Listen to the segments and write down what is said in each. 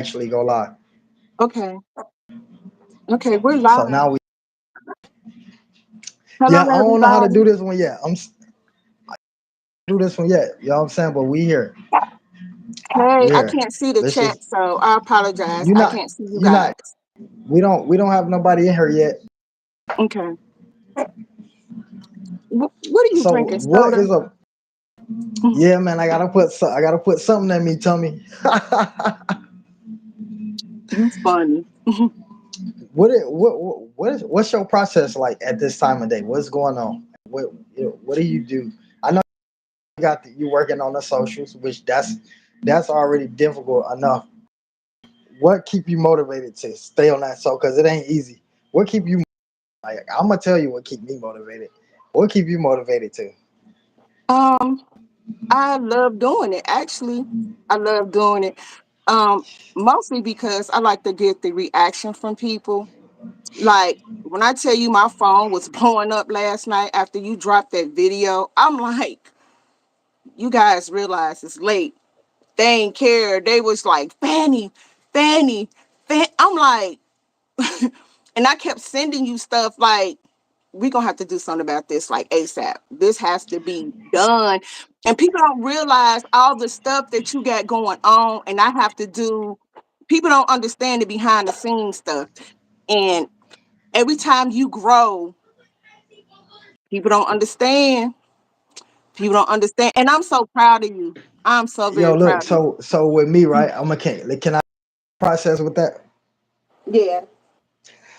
actually go live. Okay. Okay, we're So live. now we, Hello, yeah, I don't know how to do everybody. this one yet. Do this one yet. You know what I'm saying? But we here. Hey, We I here. can't see the Let's chat, just so I apologize. you I not can't see you you not guys. we don't have nobody in here yet. Okay. What are you So drinking? what Soda? is a yeah, man, I gotta put something in me, tummy. You funny. What's your process like at this time of day? What's going on? What do you do? I know you working on the socials, which that's already difficult enough. What keep you motivated to stay on that so? Because it ain't easy. What keep you like? I'm gonna tell you what keep me motivated. What keep you motivated to? Um, I love doing it. Actually, I love doing it. Um, Mostly because I like to get the reaction from people. Like when I tell you my phone was blowing up last night after you dropped that video, I'm like, you guys realize it's late. They ain't care. They was like, Fanny, Fanny, I'm like, and I kept sending you stuff like, we gonna have to do something about this like ASAP. This has to be done. And people don't realize all the stuff that you got going on, and I have to do. People don't understand the behind the scenes stuff. And every time you grow, people don't understand. People don't understand. And I'm so proud of you. I'm so Yo, very look. proud of you. So with me, right? I'm a can I process with that? Yeah.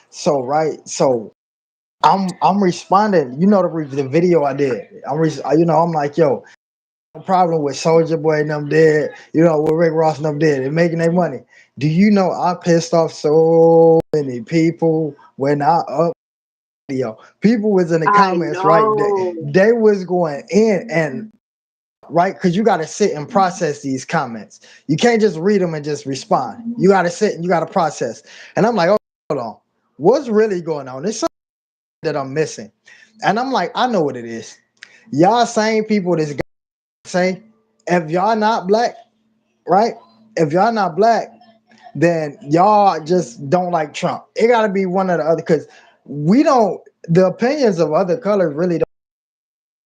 So right. So I'm responding. You know the video I did. I'm like, yo, no problem with Soldier Boy and them dead. You know, with Rick Ross and them dead and making their money. Do you know I pissed off so many people when I up video? People was in the I comments, right? know. They was going in and right because you got to sit and process these comments. You can't just read them and just respond. You got to sit and you got to process. And I'm like, oh, hold on, what's really going on? There's something that I'm missing. And I'm like, I know what it is. Y'all same people that's say, if y'all not black, right? If y'all not black, then y'all just don't like Trump. It got to be one or the other because we don't. The opinions of other colors really don't.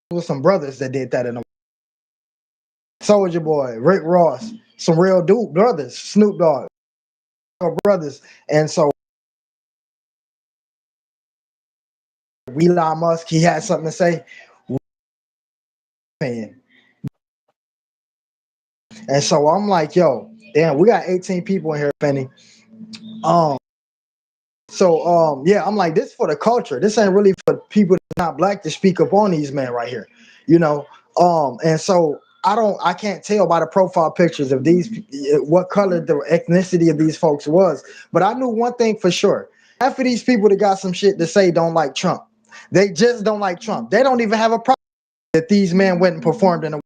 There was some brothers that did that in the Soldier Boy, Rick Ross, some real dude brothers, Snoop Dogg, brothers, and so Elon Musk, he had something to say. And so I'm like, yo, damn, we got 18 people in here, Penny. Um, yeah, I'm like, this for the culture. This ain't really for people that's not black to speak up on these men right here, you know. And so I can't tell by the profile pictures of these what color the ethnicity of these folks was, but I knew one thing for sure. Half of these people that got some shit to say don't like Trump. They just don't like Trump. They don't even have a problem that these men went and performed in a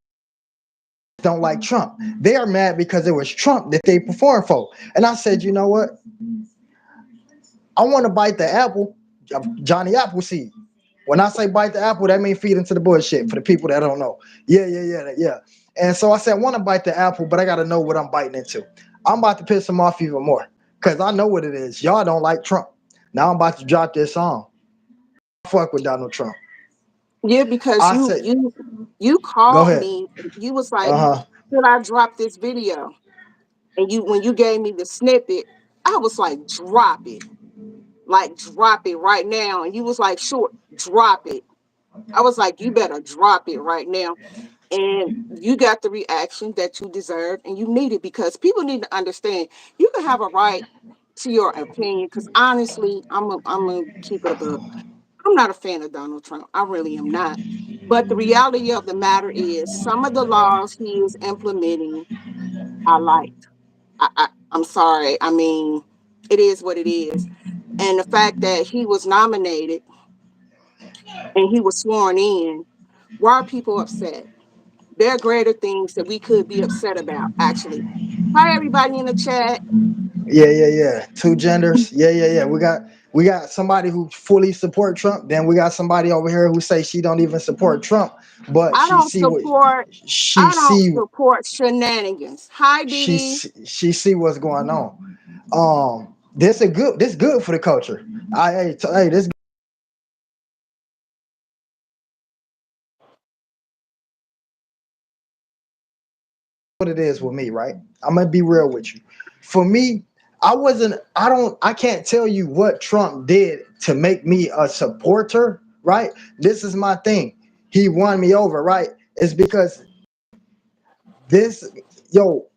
don't like Trump. They are mad because it was Trump that they performed for. And I said, you know what? I want to bite the apple of Johnny Appleseed. When I say bite the apple, that means feed into the bullshit for the people that don't know. Yeah. And so I said, I want to bite the apple, but I got to know what I'm biting into. I'm about to piss them off even more because I know what it is. Y'all don't like Trump. Now I'm about to drop this song. Fuck with Donald Trump. Yeah, because I you said, you you go called ahead. me. You was like, Uh huh. should I drop this video? And you when you gave me the snippet, I was like, drop it. Like drop it right now. And you was like, sure, drop it. I was like, you better drop it right now. And you got the reaction that you deserve and you need it because people need to understand you can have a right to your opinion. Because honestly, I'm gonna keep it above. I'm not a fan of Donald Trump. I really am not. But the reality of the matter is, some of the laws he is implementing, I like. I'm sorry. I mean, it is what it is. And the fact that he was nominated and he was sworn in, why are people upset? There are greater things that we could be upset about, actually. Hi, everybody in the chat. Yeah. Two genders. Yeah. We got We got somebody who fully support Trump. Then we got somebody over here who say she don't even support Trump, but I don't support. she I don't see support shenanigans. Hi, Didi. she see what's going on. This good for the culture. Hey, this what it is with me, right? I'm gonna be real with you. For me, I can't tell you what Trump did to make me a supporter, right? This is my thing. He won me over, right? It's because this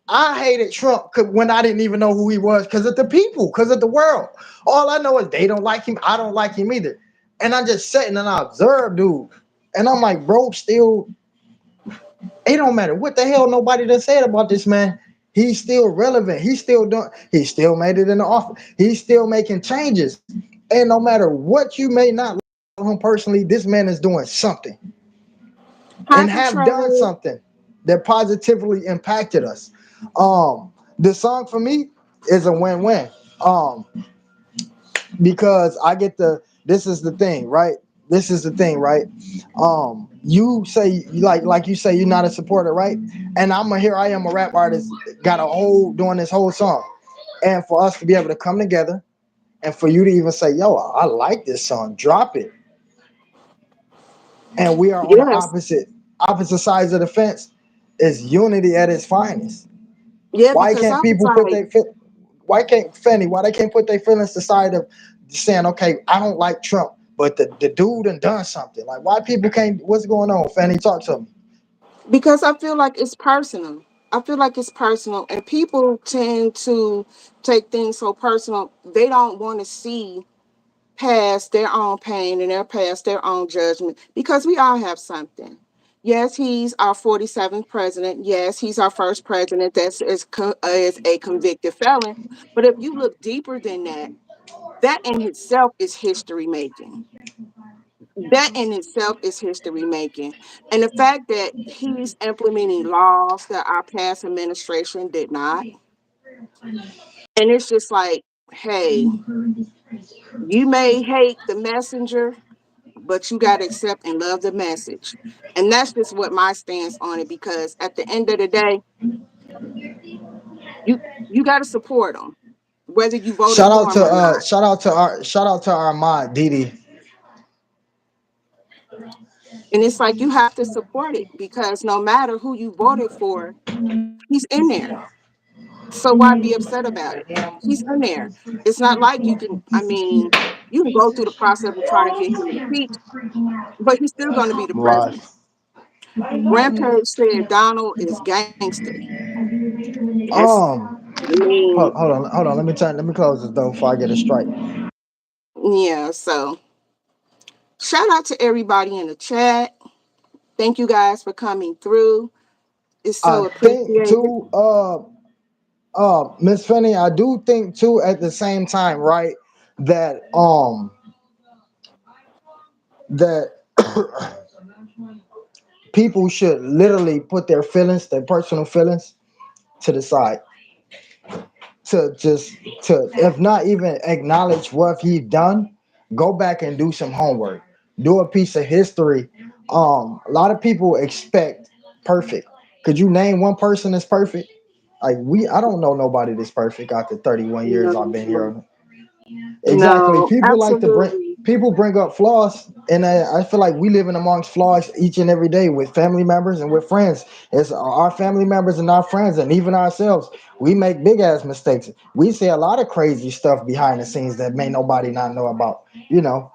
I hated Trump when I didn't even know who he was because of the people, because of the world. All I know is they don't like him. I don't like him either. And I just sitting and I observed, dude. And I'm like, bro, still, it don't matter what the hell nobody done said about this man. He's still relevant. He's still doing. He still made it in the office. He's still making changes. And no matter what you may not like him personally, this man is doing something Hi, and have done Patrol. something that positively impacted us. The song for me is a win-win. Because I get the this is the thing, right? This is the thing, right? You say like you say you're not a supporter, right? And here I am a rap artist, got a whole doing this whole song. And for us to be able to come together and for you to even say, yo, I like this song, drop it. And we are on the Yes. opposite sides of the fence is unity at its finest. Yeah, Why because can't I was people put like, their why can't Fanny? Why they can't put their feelings aside of saying, okay, I don't like Trump, but the dude done something. Like why people can't? What's going on, Fanny? Talk to me. because I feel like it's personal. I feel like it's personal, and people tend to take things so personal. They don't want to see past their own pain and their past their own judgment because we all have something. Yes, he's our 47th president. Yes, he's our first president is a convicted felon. But if you look deeper than that, that in itself is history making. That in itself is history making. And the fact that he's implementing laws that our past administration did not. And it's just like, hey, you may hate the messenger, but you got to accept and love the message. And that's just what my stance on it, because at the end of the day, you you got to support them, whether you voted for them or not. Shout out to our mod Didi. And it's like you have to support it because no matter who you voted for, he's in there. So why be upset about it? He's in there. It's not like you can, I mean, you can go through the process of trying to get him impeached, but he's still going to be the president. Live. Rampage said Donald is gangster. That's, Um, I mean, hold on. Let me close this though before I get a strike. yeah. So shout out to everybody in the chat. Thank you guys for coming through. It's I so think appreciated. too, Miss Fanny, I do think too at the same time, right, that that people should literally put their feelings, their personal feelings, to the side to just to if not even acknowledge what he done, go back and do some homework, do a piece of history. A lot of people expect perfect. Could you name one person that's perfect? Like I don't know nobody that's perfect after 31 years I've been No, here. Exactly. no, absolutely. People bring up flaws, and I feel like we living amongst flaws each and every day with family members and with friends. It's our family members and our friends, and even ourselves. We make big ass mistakes. We say a lot of crazy stuff behind the scenes that may nobody not know about. You know.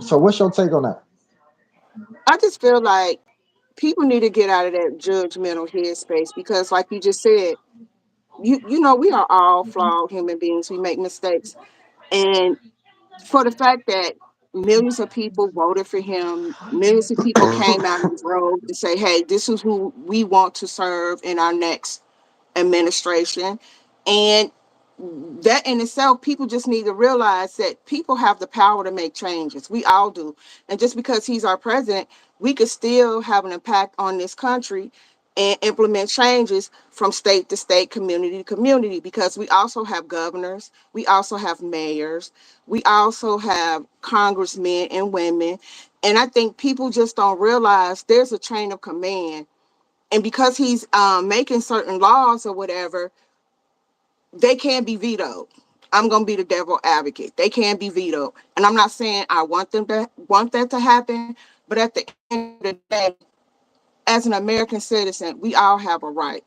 So what's your take on that? I just feel like people need to get out of that judgmental headspace because, like you just said, you know we are all flawed human beings. We make mistakes, and for the fact that millions of people voted for him, millions of people came out and drove to say, "Hey, this is who we want to serve in our next administration," and that in itself, people just need to realize that people have the power to make changes. We all do. And just because he's our president, we could still have an impact on this country and implement changes from state to state, community to community, because we also have governors, we also have mayors, we also have congressmen and women. And I think people just don't realize there's a chain of command. And because he's making certain laws or whatever, they can't be vetoed. I'm gonna be the devil advocate. They can't be vetoed, and I'm not saying I want that to happen. But at the end of the day, as an American citizen, we all have a right.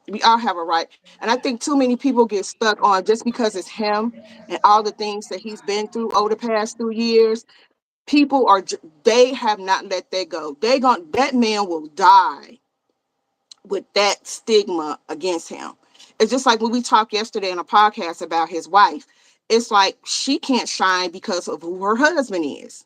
We all have a right, and I think too many people get stuck on just because it's him and all the things that he's been through over the past 2 years. People are they have not let that go. That man will die with that stigma against him. It's just like when we talked yesterday in a podcast about his wife. It's like she can't shine because of who her husband is.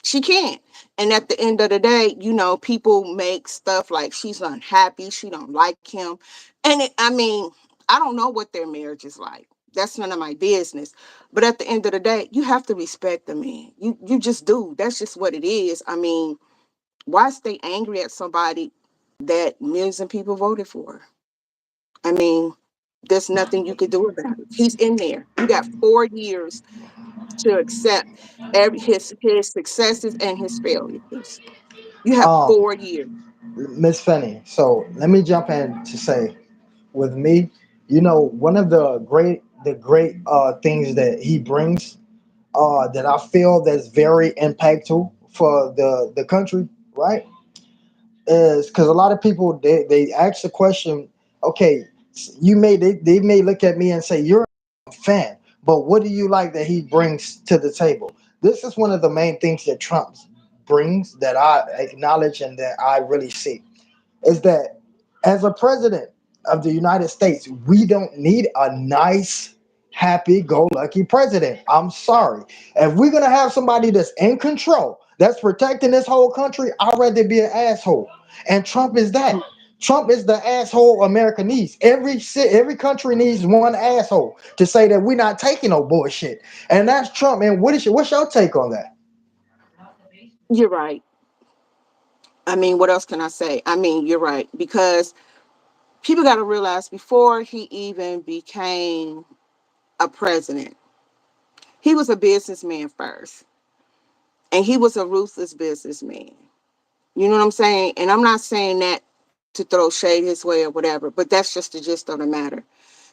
She can't. And at the end of the day, people make stuff like she's unhappy, she don't like him. And I mean, I don't know what their marriage is like. That's none of my business. But at the end of the day, you have to respect the man. You just do. That's just what it is. I mean, why stay angry at somebody that millions of people voted for? I mean, there's nothing you could do about it. He's in there. You got 4 years to accept his successes and his failures. You have Um, 4 years. Miss Fanny. So let me jump in to say, with me, one of the great things that he brings, that I feel that's very impactful for the country, right? Is because a lot of people they ask the question, okay, they may look at me and say you're a fan, but what do you like that he brings to the table? This is one of the main things that Trump brings that I acknowledge and that I really see is that as a president of the United States, we don't need a nice, happy go lucky president. I'm sorry. If we're going to have somebody that's in control, that's protecting this whole country, I'd rather be an asshole. And Trump is that. Trump is the asshole America needs. Every country needs one asshole to say that we're not taking no bullshit. And that's Trump. And what's your take on that? You're right. I mean, what else can I say? I mean, you're right. Because people got to realize before he even became a president, he was a businessman first. And he was a ruthless businessman. You know what I'm saying? And I'm not saying that to throw shade his way or whatever, but that's just the gist of the matter.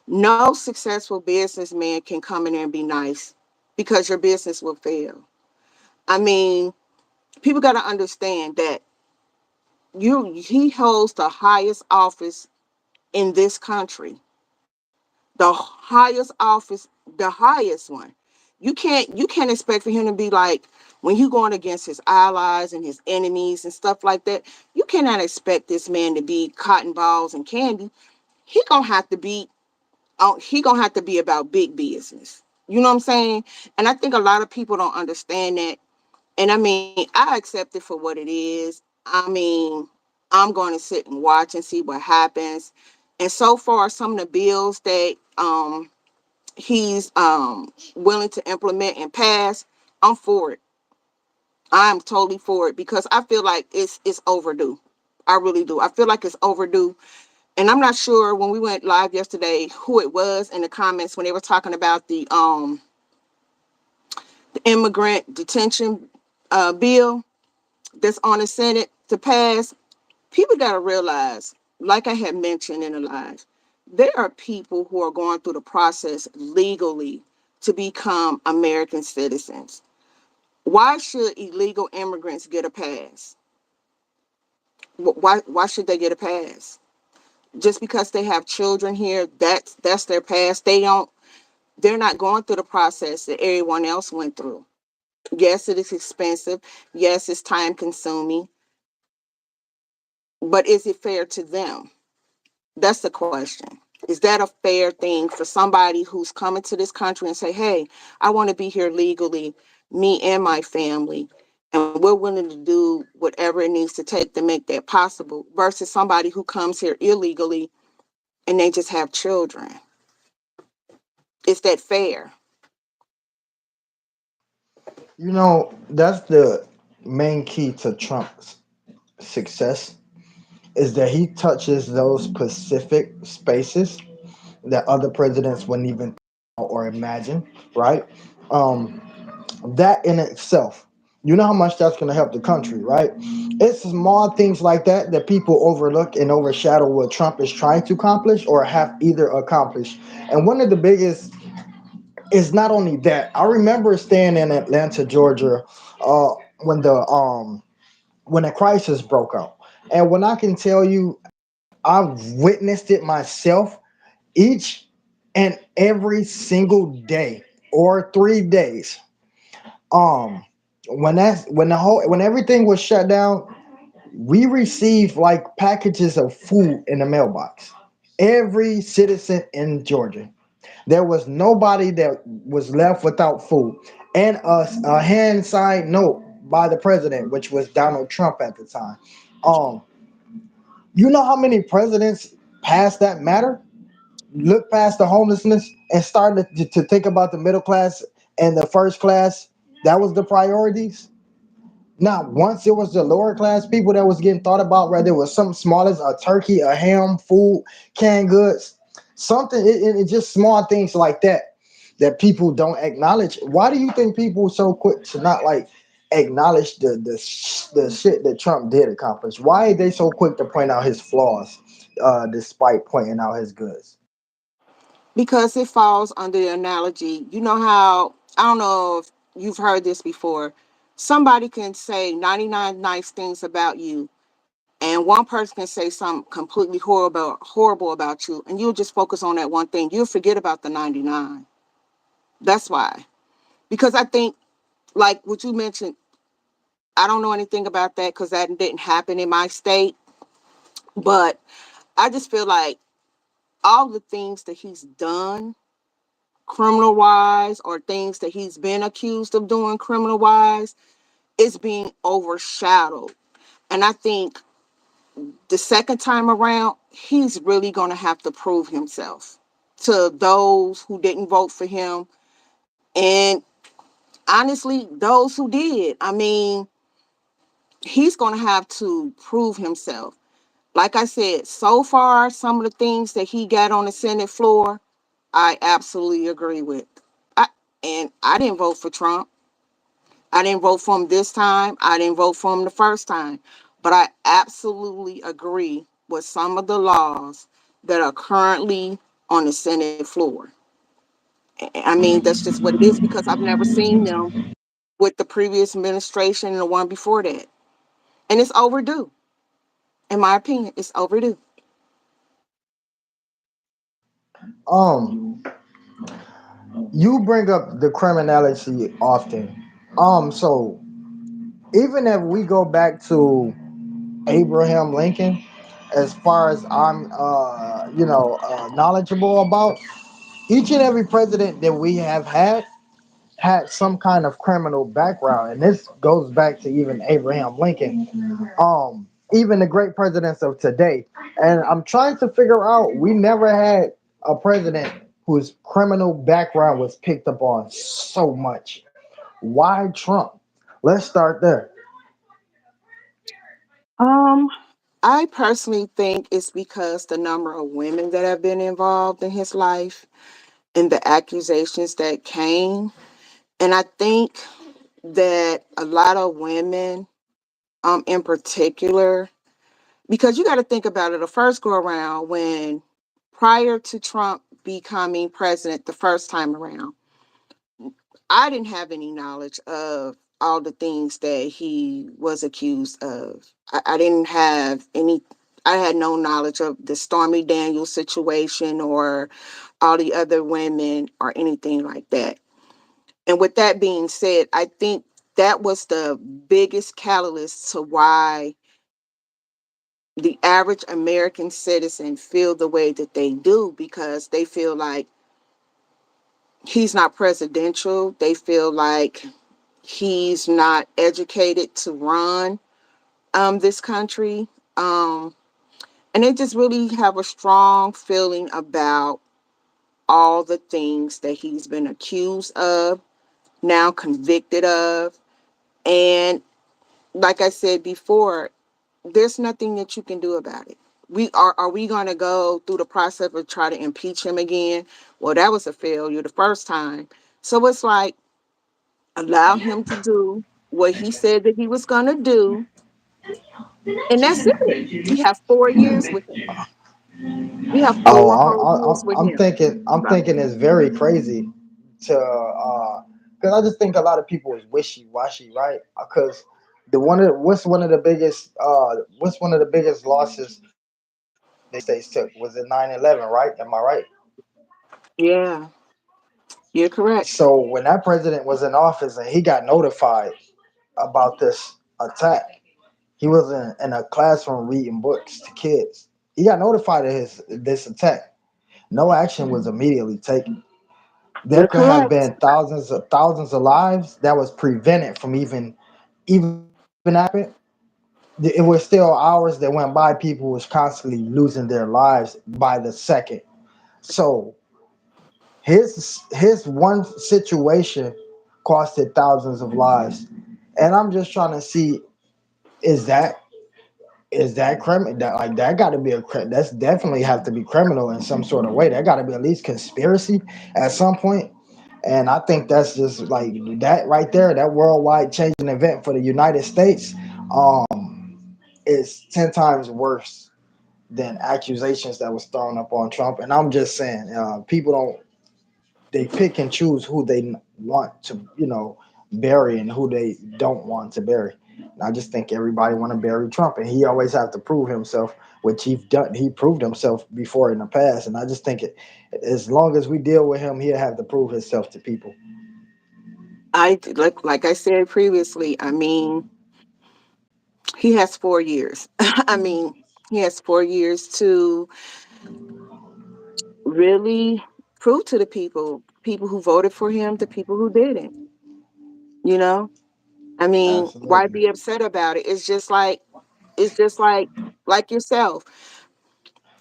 No successful businessman can come in there and be nice because your business will fail. I mean, people got to understand that he holds the highest office in this country. The highest office, the highest one. You can't expect for him to be like when you going against his allies and his enemies and stuff like that. You cannot expect this man to be cotton balls and candy. He gonna have to be he gonna have to be about big business. You know what I'm saying? And I think a lot of people don't understand that. And I mean, I accept it for what it is. I mean, I'm going to sit and watch and see what happens. And so far, some of the bills that he's willing to implement and pass, I'm for it. I'm totally for it because I feel like it's overdue. I really do. I feel like it's overdue. And I'm not sure when we went live yesterday who it was in the comments when they were talking about the immigrant detention bill that's on the Senate to pass. People got to realize, like I had mentioned in the live, there are people who are going through the process legally to become American citizens. Why should illegal immigrants get a pass? Why should they get a pass? Just because they have children here, that's their pass. They're not going through the process that everyone else went through. Yes, it is expensive. Yes, it's time consuming. But is it fair to them? That's the question. Is that a fair thing for somebody who's coming to this country and say, hey, I want to be here legally, me and my family, and we're willing to do whatever it needs to take to make that possible, versus somebody who comes here illegally and they just have children? Is that fair? That's the main key to Trump's success is that he touches those specific spaces that other presidents wouldn't even think or imagine, right? Um, that in itself, you know how much that's going to help the country, right? It's small things like that that people overlook and overshadow what Trump is trying to accomplish or have either accomplished. And one of the biggest is not only that. I remember staying in Atlanta, Georgia, uh, when the crisis broke out, and when I can tell you, I've witnessed it myself each and every single day or 3 days. Um, when everything was shut down, we received like packages of food in the mailbox. Every citizen in Georgia, there was nobody that was left without food, and a hand signed note by the president, which was Donald Trump at the time. Um, you know how many presidents passed that matter? Look past the homelessness and started to think about the middle class and the first class. That was the priorities. Not once it was the lower class people that was getting thought about, whether it was something small as a turkey, a ham, food, canned goods, something. It just small things like that that people don't acknowledge. Why do you think people so quick to not like acknowledge the shit that Trump did accomplish? Why are they so quick to point out his flaws, despite pointing out his goods? Because it falls under the analogy. You know how, I don't know if you've heard this before. Somebody can say 99 nice things about you, and one person can say something completely horrible about you, and you'll just focus on that one thing. You'll forget about the 99. That's why. Because I think, like what you mentioned, I don't know anything about that because that didn't happen in my state. But I just feel like all the things that he's done criminal wise or things that he's been accused of doing criminal wise is being overshadowed. And I think the second time around, he's really going to have to prove himself to those who didn't vote for him. And honestly, those who did. I mean, he's going to have to prove himself. Like I said, so far, some of the things that he got on the Senate floor, I absolutely agree with. I, and I didn't vote for Trump. I didn't vote for him this time. I didn't vote for him the first time. But I absolutely agree with some of the laws that are currently on the Senate floor. I mean, that's just what it is because I've never seen them with the previous administration and the one before that. And it's overdue. In my opinion, it's overdue. Um, you bring up the criminality often. So even if we go back to Abraham Lincoln, as far as I'm, knowledgeable about, each and every president that we have had some kind of criminal background, and this goes back to even Abraham Lincoln, even the great presidents of today. And I'm trying to figure out, we never had a president whose criminal background was picked up on so much. Why Trump? Let's start there. Um, I personally think it's because the number of women that have been involved in his life and the accusations that came. And I think that a lot of women, in particular, because you got to think about it, the first go around when prior to Trump becoming president the first time around, I didn't have any knowledge of all the things that he was accused of. I didn't have any, I had no knowledge of the Stormy Daniels situation or all the other women or anything like that. And with that being said, I think that was the biggest catalyst to why the average American citizen feel the way that they do because they feel like he's not presidential. They feel like he's not educated to run this country. Um, and they just really have a strong feeling about all the things that he's been accused of, now convicted of. And like I said before, there's nothing that you can do about it. Are we going to go through the process of try to impeach him again? Well, that was a failure the first time. So it's like, allow him to do what he said that he was going to do, and that's it. We have 4 years with him. We have Oh, 4 whole years with him. I'm So, thinking it's very crazy to, because I just think a lot of people is wishy washy, right? Because what's one of the biggest losses the United States took was it 9/11, right? Am I right? yeah, you're correct. So when that president was in office and he got notified about this attack, he was in a classroom reading books to kids. He got notified of his this attack. No action was immediately taken. There You're could have correct. been thousands of lives that was prevented from even happening. It was still hours that went by. People was constantly losing their lives by the second. So his one situation costed thousands of lives, and I'm just trying to see, is that is that criminal? That like that got to be that's definitely have to be criminal in some sort of way. That got to be at least conspiracy at some point. And I think that's just like that right there. That worldwide changing event for the United States is 10 times worse than accusations that was thrown up on Trump. And I'm just saying, people don't they pick and choose who they want to bury and who they don't want to bury. And I just think everybody want to bury Trump, and he always have to prove himself, which he proved himself before in the past. And I just think as long as we deal with him, he'll have to prove himself to people. Like I said previously. I mean, he has 4 years. I mean, he has 4 years to really prove to the people who voted for him, the people who didn't. You know, I mean, why Absolutely, be upset about it? It's just like yourself.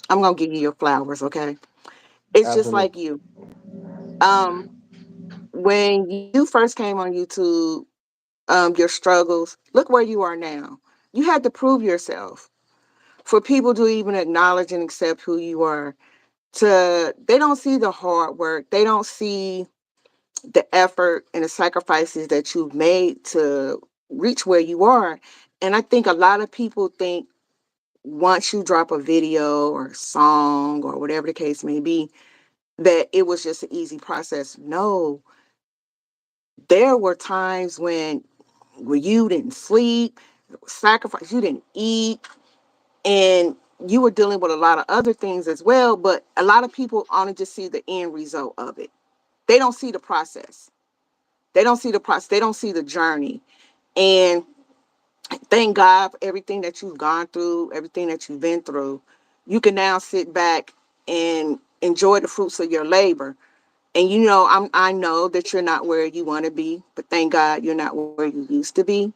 I'm gonna give you your flowers, okay? It's just absolutely. like you. Um, when you first came on YouTube, your struggles. Look where you are now. You had to prove yourself for people to even acknowledge and accept who you are. They don't see the hard work. They don't see the effort and the sacrifices that you've made to reach where you are. And I think a lot of people think once you drop a video or a song or whatever the case may be, that it was just an easy process. No, there were times where you didn't sleep, sacrifice, you didn't eat, and you were dealing with a lot of other things as well. But a lot of people only just see the end result of it. They don't see the process. They don't see the process. They don't see the journey. And thank God for everything that you've gone through, everything that you've been through. You can now sit back and enjoy the fruits of your labor. And I know that you're not where you want to be, but thank God you're not where you used to be.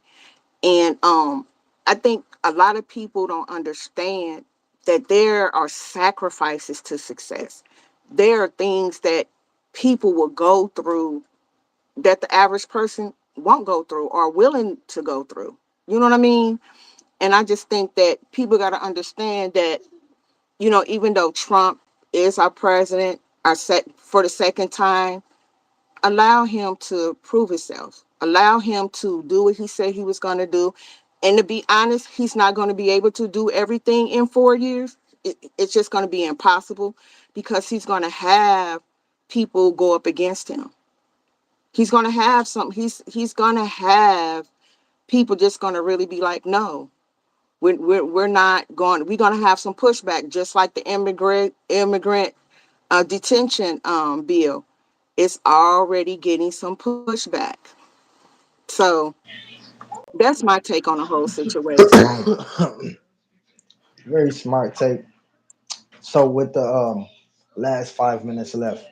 And I think a lot of people don't understand that there are sacrifices to success. There are things that people will go through that the average person won't go through or willing to go through. You know what I mean? And I just think that people got to understand that, even though Trump is our president, our set for the second time, allow him to prove himself. Allow him to do what he said he was going to do. And to be honest, he's not going to be able to do everything in 4 years. It's just going to be impossible because he's going to have people go up against him. He's going to have some. He's going to have people just going to really be like, no, we're not going. We're going to have some pushback, just like the immigrant detention bill. It's already getting some pushback. So that's my take on the whole situation. Very smart take. So with the last 5 minutes left,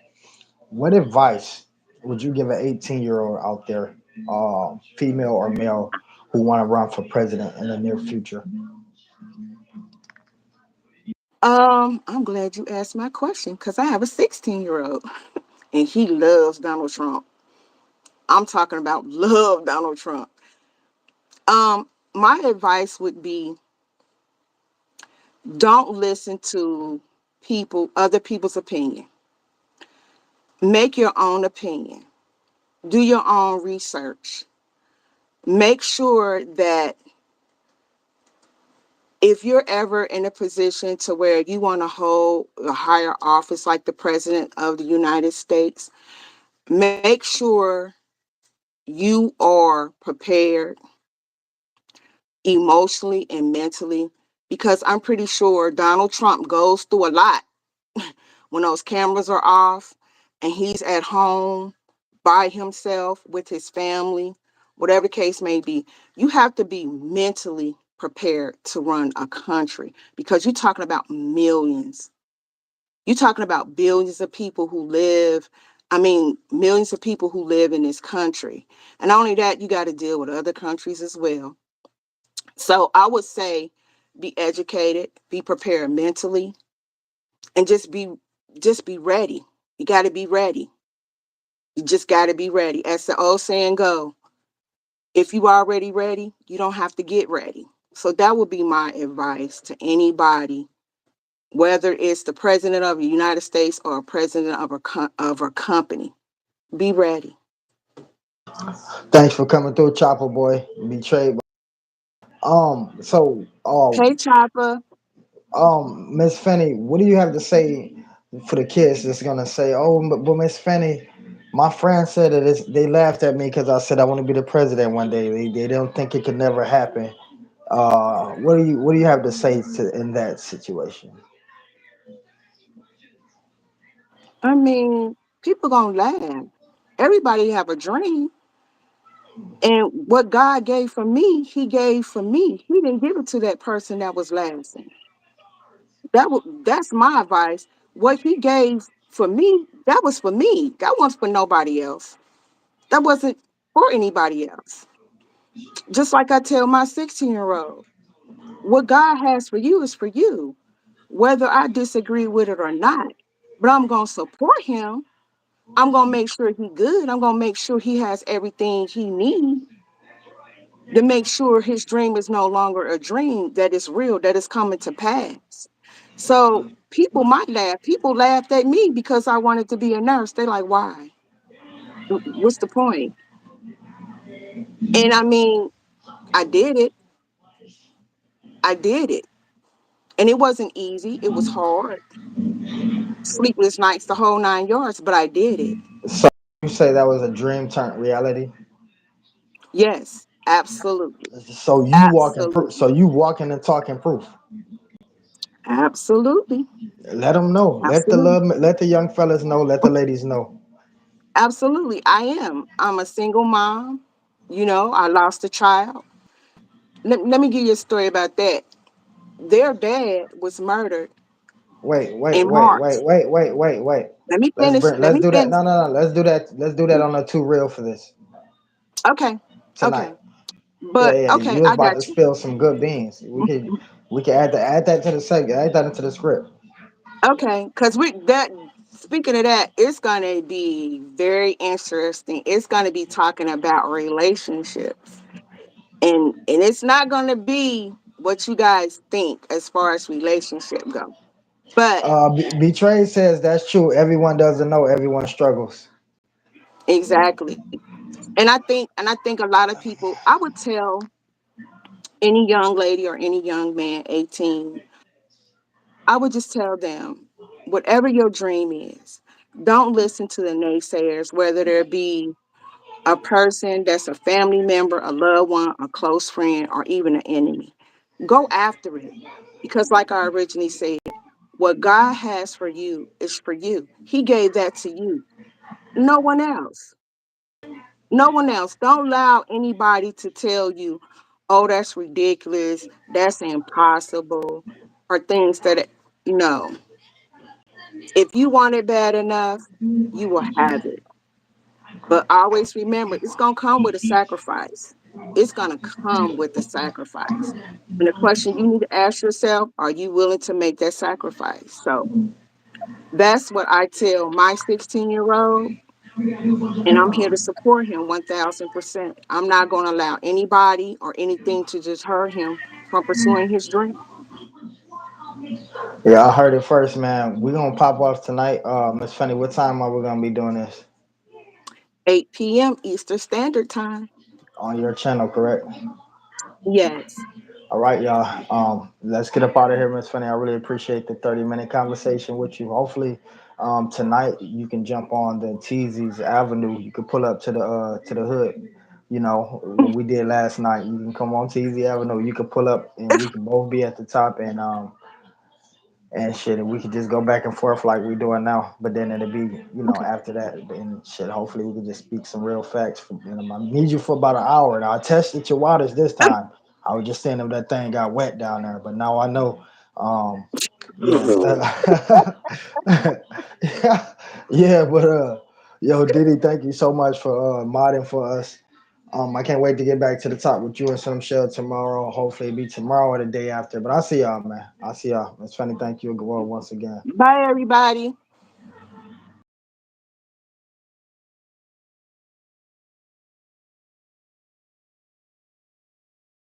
what advice would you give an 18-year-old out there, female or male, who want to run for president in the near future? I'm glad you asked my question because I have a 16-year-old and he loves Donald Trump. I'm talking about love Donald Trump. My advice would be Don't listen to other people's opinion. Make your own opinion. Do your own research. Make sure that if you're ever in a position to where you want to hold a higher office like the president of the United States, make sure you are prepared emotionally and mentally, because I'm pretty sure Donald Trump goes through a lot when those cameras are off and he's at home by himself with his family, whatever the case may be. You have to be mentally prepared to run a country because you're talking about millions. You're talking about billions of people who live, millions of people who live in this country. And not only that, you got to deal with other countries as well. So I would say be educated, be prepared mentally, and just be ready. You got to be ready. You just got to be ready. As the old saying go, if you already ready, you don't have to get ready. So that would be my advice to anybody, whether it's the president of the United States or a president of a company. Be ready. Thanks for coming through, Chopper Boy. Betrayed. So, Hey, Chopper. Miss Fanny, what do you have to say for the kids that's gonna say, "Oh, but Miss Fanny, my friend said that they laughed at me because I said I want to be the president one day. They don't think it could never happen." What do you have to say in that situation? I mean, people gonna laugh. Everybody have a dream. And what God gave for me, He gave for me. He didn't give it to that person that was laughing. That's my advice. What He gave for me, that was for me. That wasn't for nobody else. That wasn't for anybody else. Just like I tell my 16-year-old, what God has for you is for you, whether I disagree with it or not. But I'm gonna support him. I'm gonna make sure he good. I'm gonna make sure he has everything he needs to make sure his dream is no longer a dream, that is real, that is coming to pass. So people might laugh. People laughed at me because I wanted to be a nurse. They like, why? What's the point? And I mean, I did it. I did it. And it wasn't easy. It was hard. Sleepless nights, the whole 9 yards, but I did it. So you say that was a dream turned reality. Yes, absolutely. So you walking proof. So Absolutely. you walking and talking proof. Absolutely. Let them know. Absolutely. Let the young fellas know. Let the ladies know. Absolutely. I am. I'm a single mom. I lost a child. Let me give you a story about that. Their dad was murdered Wait, wait, in wait, March. wait, wait, wait, wait, wait. Let me Let's finish. bring. Let Let's me do that. finish. No, no, no. Let's do that. Let's do that on the too real for this Okay. tonight. Okay. Yeah, But yeah. okay, You was I about got to you. spill some good beans. We can add that to the segment. Add that into the script. Okay, because we that speaking of that, it's gonna be very interesting. It's gonna be talking about relationships. And it's not gonna be what you guys think as far as relationship go. But Betray says that's true. Everyone doesn't know. Everyone struggles. exactly. And I think a lot of people, I would tell any young lady or any young man, 18, I would just tell them, whatever your dream is, don't listen to the naysayers, whether there be a person that's a family member, a loved one, a close friend, or even an enemy. Go after it. Because, like I originally said, what God has for you is for you. He gave that to you. No one else. No one else. Don't allow anybody to tell you, oh, that's ridiculous, that's impossible, or things that, no. If you want it bad enough, you will have it. But always remember, it's going to come with a sacrifice. It's going to come with a sacrifice. And the question you need to ask yourself, are you willing to make that sacrifice? So that's what I tell my 16-year-old, and I'm here to support him 1000%. I'm not going to allow anybody or anything to deter him from pursuing his dream. Yeah, I heard it first, man. We gonna pop off tonight. Miss Fanny, what time are we gonna be doing this? 8 p.m. Eastern Standard Time. On your channel, correct? Yes. All right, y'all. Let's get up out of here, Miss Fanny. I really appreciate the 30-minute conversation with you. Hopefully, tonight you can jump on the Teezy's Avenue. You can pull up to the hood. You know what we did last night. You can come on Teezy Avenue. You can pull up, and we can both be at the top, and shit, and we could just go back and forth like we doing now. But then it'll be, after that, and shit. Hopefully, we can just speak some real facts. I need you for about an hour. Now I tested your waters this time. I was just saying if that thing got wet down there, but now I know. Um, yeah, yeah, yeah. But yo, Diddy, thank you so much for modding for us. I can't wait to get back to the top with you and some shell tomorrow. Hopefully, it be tomorrow or the day after. But I'll see y'all, man. I'll see y'all. It's funny. Thank you once again. Bye, everybody.